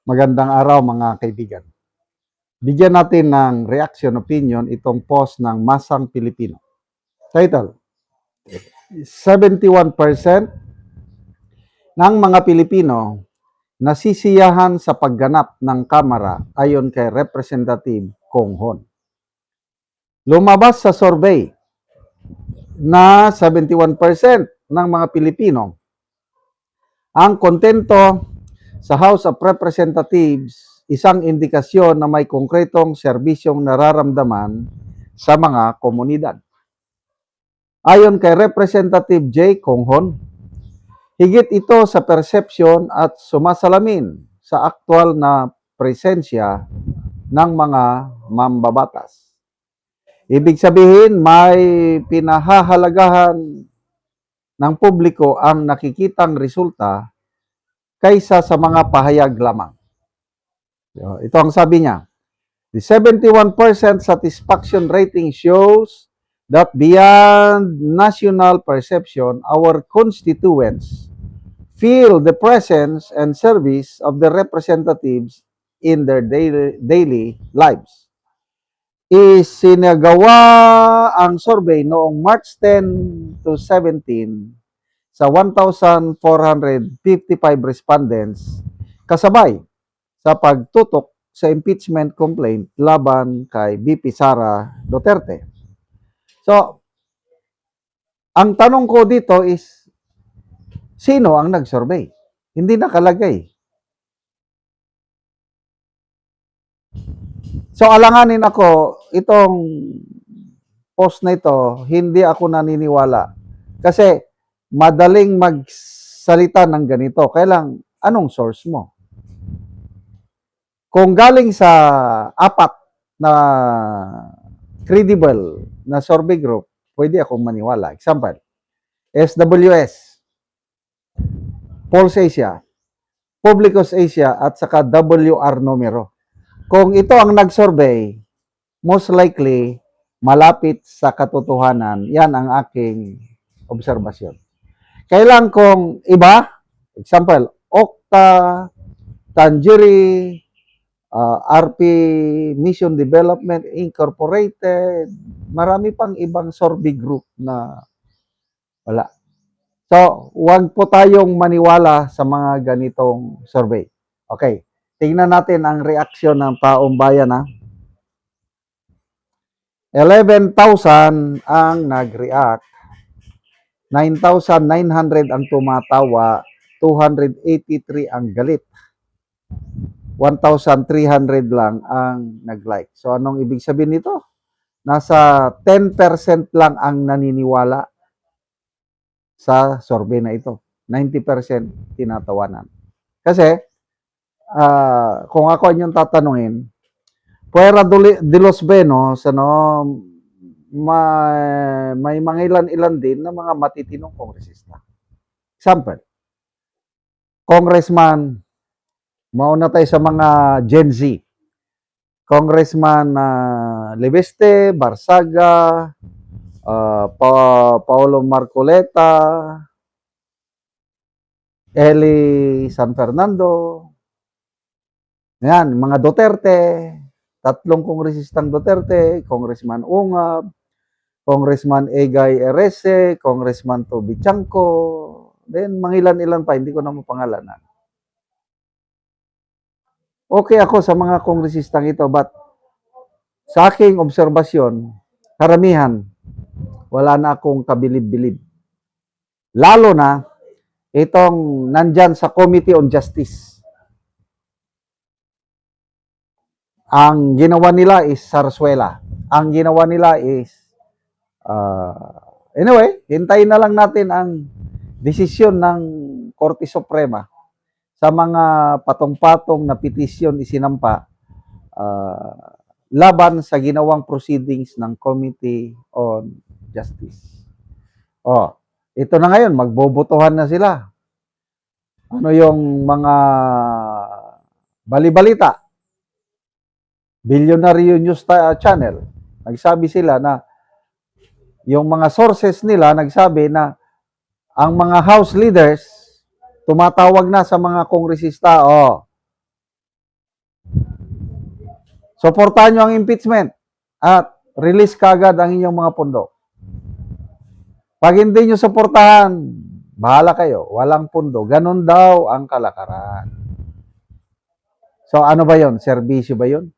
Magandang araw mga kaibigan. Bigyan natin ng reaction opinion itong post ng Masang Pilipino. Title, 71% ng mga Pilipino nasisiyahan sa pagganap ng Kamara ayon kay Representative Kong Hon. Lumabas sa survey na 71% ng mga Pilipino ang kontento sa House of Representatives, isang indikasyon na may konkretong serbisyong nararamdaman sa mga komunidad. Ayon kay Representative J. Konghon, higit ito sa perception at sumasalamin sa aktwal na presensya ng mga mambabatas. Ibig sabihin, may pinahahalagahan ng publiko ang nakikitang resulta kaysa sa mga pahayag lamang. Ito ang sabi niya. The 71% satisfaction rating shows that beyond national perception, our constituents feel the presence and service of the representatives in their daily lives. Isinagawa ang survey noong March 10 to 17 sa 1,455 respondents kasabay sa pagtutok sa impeachment complaint laban kay VP Sara Duterte. So, ang tanong ko dito is, sino ang nag-survey? Hindi nakalagay. So, alanganin ako, itong post na ito, hindi ako naniniwala. Kasi, madaling magsalita ng ganito. Kailang, anong source mo? Kung galing sa apat na credible na survey group, pwede akong maniwala. Example, SWS, Pulse Asia, Publicus Asia, at saka WR Numero. Kung ito ang nag-survey, most likely, malapit sa katotohanan. Yan ang aking obserbasyon. Kailan kung iba, example, Okta, Tanjiri, RP Mission Development Incorporated, marami pang ibang survey group na wala. So, huwag po tayong maniwala sa mga ganitong survey. Okay, tingnan natin ang reaksyon ng taong bayan. 11,000 ang nag-react, 9,900 ang tumatawa, 283 ang galit, 1,300 lang ang nag-like. So, anong ibig sabihin nito? Nasa 10% lang ang naniniwala sa survey na ito. 90% tinatawanan. Kasi, kung ako inyong tatanungin, Puera de los Benos, may mga ilan-ilan din na mga matitinong kongresista. Example, Congressman, mauna tayo sa mga Gen Z. Congressman Leveste, Barsaga, Paolo Marcoleta, Eli San Fernando, yan, mga Duterte, tatlong kongresistang Duterte, Congressman Ungab, Congressman Egay Erese, Congressman Toby Chanco, then mga ilan-ilan pa, hindi ko na mapangalanan. Okay ako sa mga kongresistang ito, but sa aking obserbasyon, karamihan, wala na akong kabilib-bilib. Lalo na, itong nandyan sa Committee on Justice. Ang ginawa nila is Sarsuela. Ang ginawa nila is, anyway, hintayin na lang natin ang desisyon ng Korte Suprema sa mga patong-patong na petisyon isinampa laban sa ginawang proceedings ng Committee on Justice. Ito na ngayon, magbobotohan na sila. Ano yung mga balibalita? Billionaire News Channel, nagsabi sila na yung mga sources nila nagsabi na ang mga House leaders tumatawag na sa mga kongresista, Suportahan nyo ang impeachment at release kagad ang inyong mga pondo. Pag hindi nyo suportahan, bahala kayo, walang pondo. Ganon daw ang kalakaran. So ano ba yon? Serbisyo ba yon?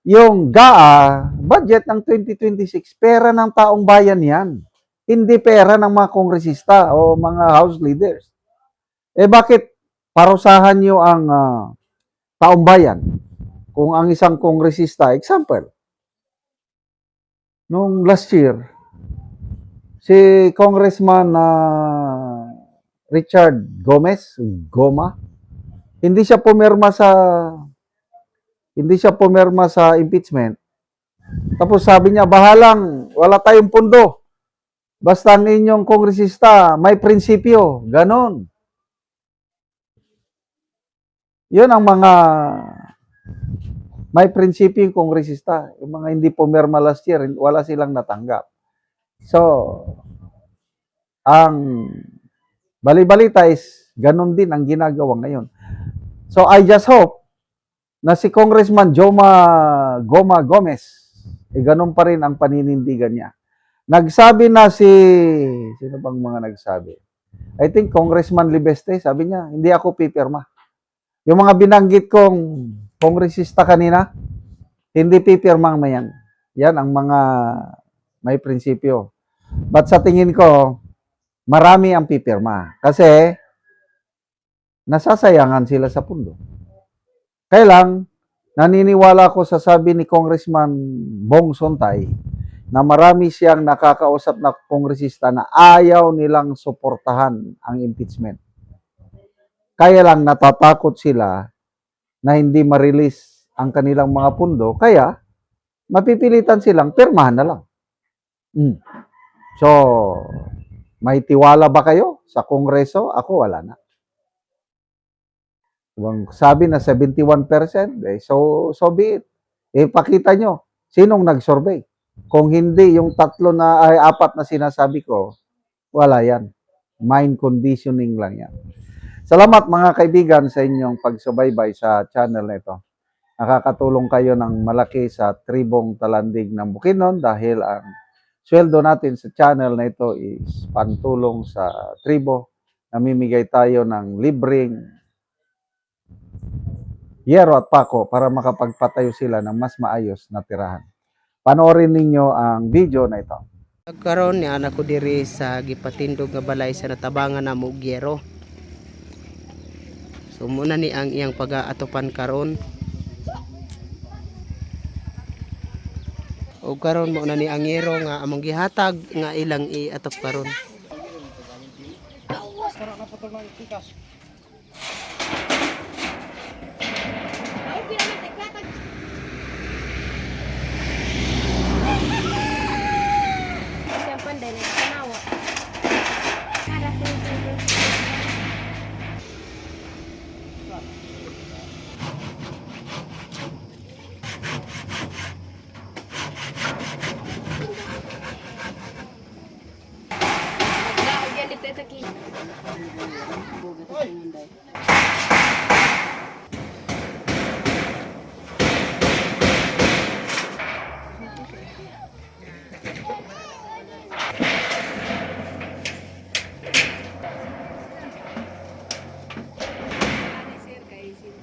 Yung GAA, budget ng 2026, pera ng taong bayan yan. Hindi pera ng mga kongresista o mga house leaders. Eh bakit parusahan nyo ang taong bayan? Kung ang isang kongresista, example, nung last year, si Congressman Richard Goma, hindi siya pumirma sa impeachment. Tapos sabi niya, bahalang, wala tayong pundo. Basta ang inyong kongresista, may prinsipyo. Ganon. Yun ang mga may prinsipyo yung kongresista. Yung mga hindi pumirma last year, wala silang natanggap. So, ang bali-balita is ganon din ang ginagawa ngayon. So, I just hope na si Congressman Goma Gomez, ganon pa rin ang paninindigan niya. Nagsabi na sino bang mga nagsabi? I think Congressman Libeste, sabi niya, hindi ako pipirma. Yung mga binanggit kong kongresista kanina, hindi pipirma yan. Yan ang mga may prinsipyo. But sa tingin ko, marami ang pipirma. Kasi, nasasayangan sila sa pundo. Kaya lang, naniniwala ko sa sabi ni Congressman Bong Sontay na marami siyang nakakausap na kongresista na ayaw nilang suportahan ang impeachment. Kaya lang natatakot sila na hindi ma-release ang kanilang mga pundo, kaya mapipilitan silang pirmahan na lang. So, may tiwala ba kayo sa Kongreso? Ako wala na. Sabi na 71%, so be it. Pakita nyo, sinong nag-survey? Kung hindi, yung apat na sinasabi ko, wala yan. Mind conditioning lang yan. Salamat mga kaibigan sa inyong pagsubaybay sa channel na ito. Nakakatulong kayo ng malaki sa tribong Talandig ng Bukidnon dahil ang sweldo natin sa channel na ito is pantulong sa tribo. Namimigay tayo ng libreng yero at pako para makapagpatayo sila ng mas maayos na tirahan. Panoorin ninyo ang video na ito. Karon ni anak ko diri sa gipatindog nga balay sa natabangan na Mugyero. So muna ni ang iyang pag-aatopan karon. O karon mo na ni ang yero nga among gihatag nga ilang iatop karon.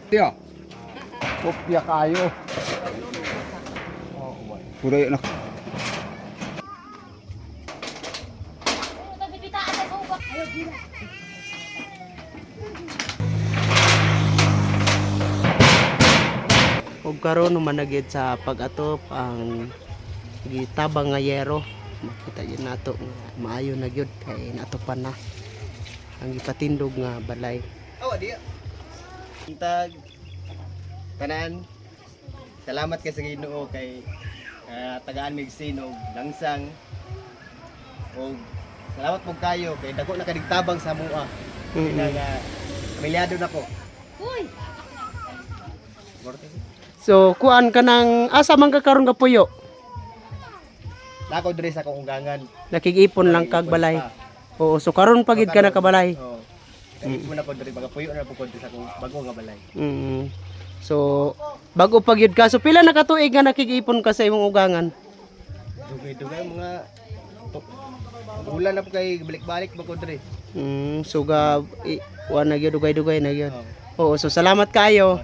Tiyo. Kopya kayo. Puro na. Og karon managid sa pag-atop ang gitabang nga yero. Makita yun nato nga maayo na gyud kay natopan na ang gipatindog nga balay. Oh, di. Tag tanan. Salamat kay sa Ginoo kay tagaan mig sinog langsang. Og salamat po kayo kay dako na kadigtabang sa mua. Nga pamilyado na ko. Uy. So kuan ka nang asa man ka karon ka puyo? Nako diri sa akong ungangan. Nakig-ipon lang kag balay. Oo, so karon pagid ka na kabalay. Oo. Ipon na ko diri mga puyo na po ko sa akong bago nga balay. So bago pa gyud ka. So pila na ka tuig nga nakikipon ka sa imong ugangan? Dugay-dugay mga bulan na po kay balik-balik ba ko dre. So ga wa na gyud dugay-dugay na gyud. Oo, so salamat kayo.